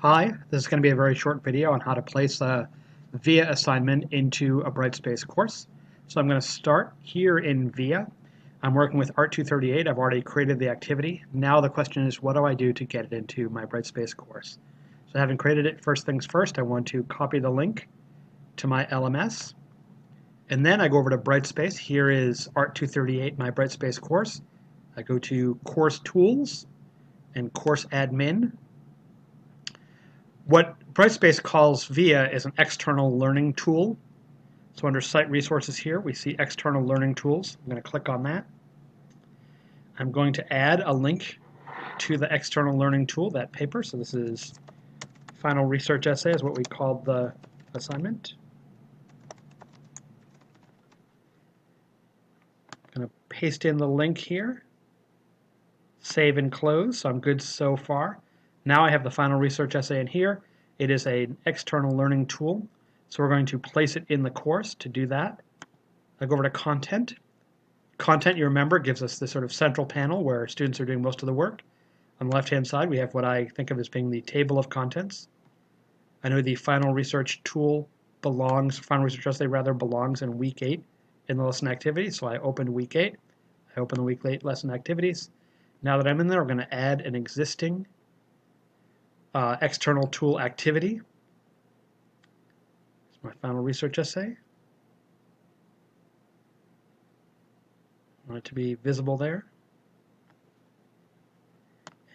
Hi, this is going to be a very short video on how to place a VIA assignment into a Brightspace course. So I'm going to start here in VIA. I'm working with Art 238. I've already created the activity. Now the question is, what do I do to get it into my Brightspace course? So having created it, first things first, I want to copy the link to my LMS. And then I go over to Brightspace. Here is Art 238, my Brightspace course. I go to Course Tools and Course Admin. What Brightspace calls VIA is an external learning tool. So under Site Resources here, we see External Learning Tools. I'm going to click on that. I'm going to add a link to the External Learning Tool, that paper. So this is Final Research Essay is what we called the assignment. I'm going to paste in the link here. Save and close. So I'm good so far. Now I have the Final Research Essay in here. It is an external learning tool. So we're going to place it in the course. To do that, I go over to Content. Content, you remember, gives us this sort of central panel where students are doing most of the work. On the left-hand side, we have what I think of as being the table of contents. I know the Final Research Tool Final Research Essay belongs in Week 8 in the lesson activities. So I opened Week 8. I open the Week 8 lesson activities. Now that I'm in there, we're going to add an existing external tool activity. It's my Final Research Essay. I want it to be visible there.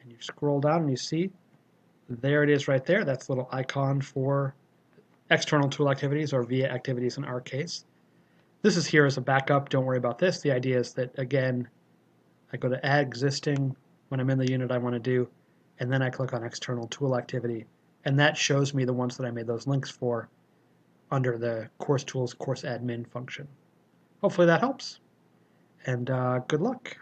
And you scroll down and you see there it is right there. That's the little icon for external tool activities, or VIA activities in our case. This is here as a backup. Don't worry about this. The idea is that, again, I go to Add Existing when I'm in the unit I want to do, and then I click on External Tool Activity, and that shows me the ones that I made those links for under the Course Tools Course Admin function. Hopefully that helps, and good luck.